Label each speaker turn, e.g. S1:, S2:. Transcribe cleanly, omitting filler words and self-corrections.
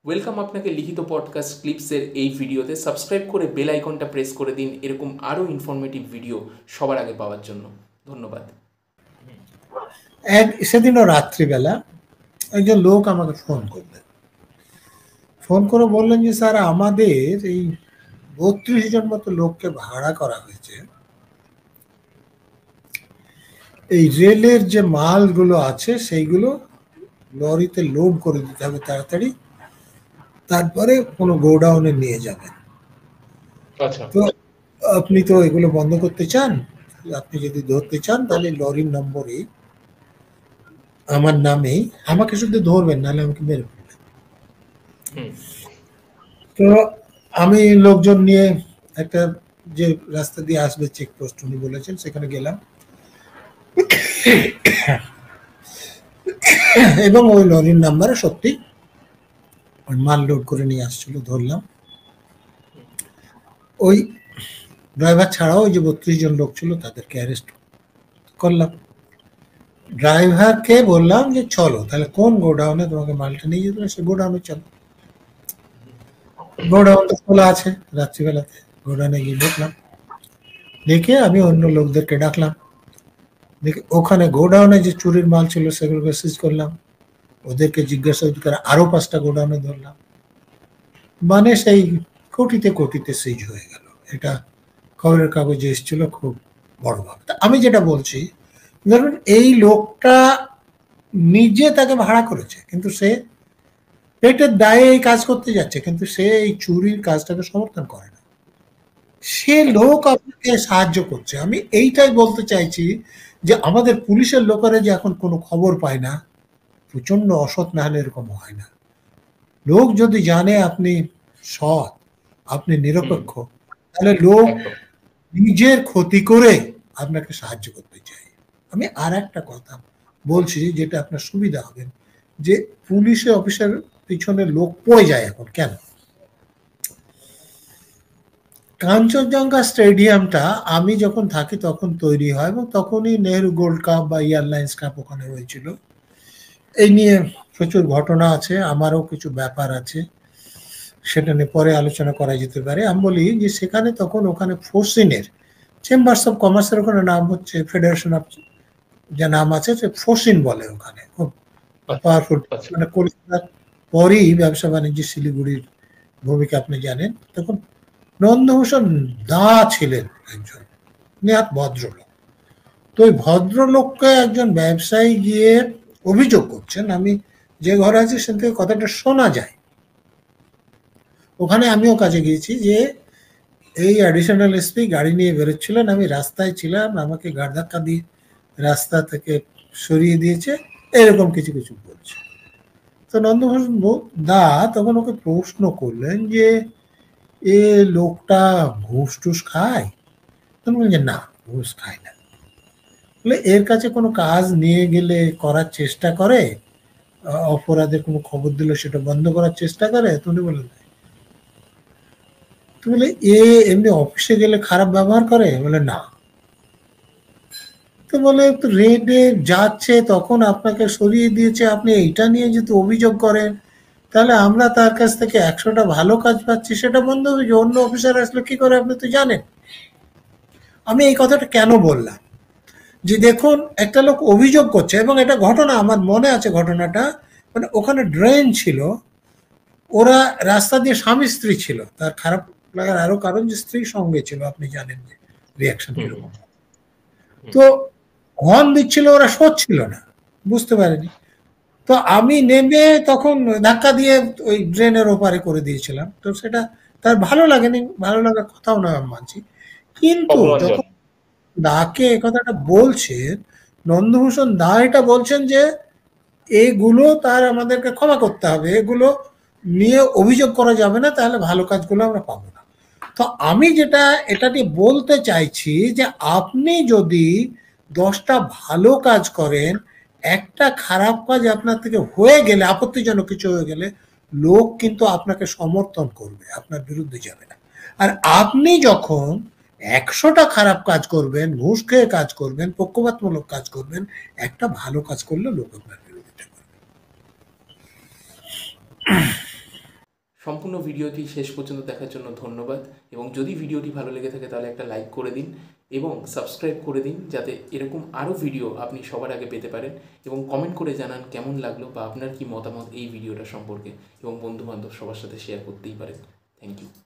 S1: Welcome আপনাকে লিখিত podcast ক্লিপসের এই ভিডিওতে। সাবস্ক্রাইব করে বেল আইকনটা প্রেস করে দিন এরকম আরও ইনফরমেটিভ ভিডিও সবার আগে পাওয়ার জন্য। ধন্যবাদ।
S2: সেদিনও রাত্রিবেলা একজন লোক আমাকে ফোন করলেন, ফোন করে বললেন যে স্যার আমাদের এই 32 জন মতো লোককে ভাড়া করা হয়েছে, এই রেলের যে মালগুলো আছে সেইগুলো লরিতে লোড করে দিতে হবে তাড়াতাড়ি, তারপরে কোনো গোডাউনে নিয়ে যাবেন। তো আপনি তো এগুলো বন্ধ করতে চান, আপনি যদি ধরতে চান তাহলে লরির নম্বরে আমার নামেই, আমাকে শুধু ধরবেন নাহলে আমাকে মেরে ফেলবেন। তো আমি লোকজন নিয়ে একটা যে রাস্তা দিয়ে আসবে চেকপোস্ট উনি বলেছেন সেখানে গেলাম এবং ওই লরির নাম্বারে সত্যি মাল লোড করে নিয়ে আসছিল, ধরলাম। ওই ড্রাইভার ছাড়াও ওই যে 32 জন লোক ছিল তাদেরকে অ্যারেস্ট করলাম। ড্রাইভারকে বললাম যে চলো তাহলে কোন গোডাউনে তোমাকে মালটা নিয়ে যেতে হবে, সে গোডাউনে চলো। গোডাউন তো খোলা আছে, রাত্রিবেলাতে গোডাউনে গিয়ে দেখলাম, দেখে আমি অন্য লোকদেরকে ডাকলাম, দেখে ওখানে গোডাউনে যে চুরির মাল ছিল সেগুলোকে সিজ করলাম, ওদেরকে জিজ্ঞাসা করে আরো 5টা গোডাউনে ধরলাম, মানে সেই কোটিতে কোটিতে সিজ হয়ে গেল। এটা খবরের কাগজে এসেছিল খুব বড়ভাবে। আমি যেটা বলছি, ধরুন এই লোকটা নিজে তাকে ভাড়া করেছে, কিন্তু সে পেটের দায়ে এই কাজ করতে যাচ্ছে, কিন্তু সে এই চুরির কাজটাকে সমর্থন করে না, সে লোক আপনাকে সাহায্য করছে। আমি এইটাই বলতে চাইছি যে আমাদের পুলিশের লোকেরা যে এখন কোনো খবর পায় না, প্রচন্ড অসৎ না হলে এরকম হয় না। লোক যদি জানে আপনি সৎ, আপনি নিরপেক্ষ, তাহলে লোক নিজের ক্ষতি করে আপনাকে সাহায্য করতে চায়। আমি আর একটা কথা বলছি যেটা আপনার সুবিধা হবে, যে পুলিশে অফিসার পিছনে লোক পড়ে যায় এখন কেন? কাঞ্চনজঙ্ঘা স্টেডিয়ামটা আমি যখন থাকি তখন তৈরি হয় এবং তখনই নেহরু গোল্ড কাপ বা এয়ারলাইন্স কাপ ওখানে হয়েছিল। এই নিয়ে প্রচুর ঘটনা আছে, আমারও কিছু ব্যাপার আছে, সেটা নিয়ে পরে আলোচনা করা যেতে পারে। আমি বলি যে সেখানে তখন ওখানে ফোর্সিনের চেম্বার্স অফ কমার্সের ওখানে নাম হচ্ছে ফেডারেশন অফ, যে নাম আছে সে ফোর্সিন বলে, ওখানে খুব পাওয়ারফুল। মানে কলকাতার পরেই ব্যবসা বাণিজ্য শিলিগুড়ির ভূমিকা আপনি জানেন। তখন নন্দভূষণ দা ছিলেন একজন নেহাত ভদ্রলোক। তো ওই ভদ্রলোককে একজন ব্যবসায়ী গিয়ে অভিযোগ করছেন, আমি যে ঘরে আছি সেখান থেকে কথাটা শোনা যায়, ওখানে আমিও কাজে গিয়েছি, যে এই অ্যাডিশনাল এসপি গাড়ি নিয়ে বেরোচ্ছিলেন, আমি রাস্তায় ছিলাম, আমাকে গাড় ধাক্কা দিয়ে রাস্তা থেকে সরিয়ে দিয়েছে, এরকম কিছু কিছু বলছে। তো নন্দভূষণ দা তখন ওকে প্রশ্ন করলেন যে এ লোকটা ঘুষ টুস খায়? তখন বলছেন না, ঘুষ খায় না। বলে এর কাছে কোনো কাজ নিয়ে গেলে করার চেষ্টা করে, অপরাধের কোনো খবর দিলে সেটা বন্ধ করার চেষ্টা করে? তুমি বলে তো বলে এ এমনি অফিসে গেলে খারাপ ব্যবহার করে? বলে না। তো বলে তো রেডে যাচ্ছে তখন আপনাকে সরিয়ে দিয়েছে, আপনি এইটা নিয়ে যদি অভিযোগ করেন তাহলে আমরা তার কাছ থেকে 100টা ভালো কাজ পাচ্ছি, সেটা বন্ধ হবে যে অন্য অফিসার আসলে কি করে আপনি তো জানেন। আমি এই কথাটা কেন বললাম, যে দেখুন একটা লোক অভিযোগ করছে এবং এটা ঘটনা আমার মনে আছে, ঘটনাটা মানে ওখানে ড্রেন ছিল, ওরা রাস্তা দিয়ে স্বামী স্ত্রী ছিল, তার খারাপ লাগার আরো কারণ যে স্ত্রী সঙ্গে ছিল, আপনি জানেন যে রিয়াকশন কিরকম। তো হর্ন দিচ্ছিল, ওরা সচ্ছিল না, বুঝতে পারেনি। তো আমি নেমে তখন ধাক্কা দিয়ে ওই ড্রেনের ওপারে করে দিয়েছিলাম। তো সেটা তার ভালো লাগেনি, ভালো লাগার কথাও না আমি মানছি, কিন্তু যখন দাকে এ কথাটা বলছেন, নন্দভূষণ দা এটা বলছেন যে এগুলো তার আমাদেরকে ক্ষমা করতে হবে, এগুলো নিয়ে অভিযোগ করা যাবে না, তাহলে ভালো কাজগুলো আমরা পাবো না। তো আমি যেটা এটা নিয়ে বলতে চাইছি, যে আপনি যদি 10টা ভালো কাজ করেন, একটা খারাপ কাজ আপনার থেকে হয়ে গেলে, আপত্তিজনক কিছু হয়ে গেলে, লোক কিন্তু আপনাকে সমর্থন করবে, আপনার বিরুদ্ধে যাবে না। আর আপনি যখন 100টা খারাপ কাজ করবেন, ঘুষ খেয়ে কাজ করবেন, পক্ষপাতমূলক কাজ করবেন, একটা ভালো কাজ করলে লোক আপনার বিরোধিতা করবে।
S1: সম্পূর্ণ ভিডিওটি শেষ পর্যন্ত দেখার জন্য ধন্যবাদ, এবং যদি ভিডিওটি ভালো লেগে থাকে তাহলে একটা লাইক করে দিন এবং সাবস্ক্রাইব করে দিন, যাতে এরকম আরও ভিডিও আপনি সবার আগে পেতে পারেন। এবং কমেন্ট করে জানান কেমন লাগলো বা আপনার কি মতামত এই ভিডিওটা সম্পর্কে, এবং বন্ধুবান্ধব সবার সাথে শেয়ার করতেই পারেন। Thank you.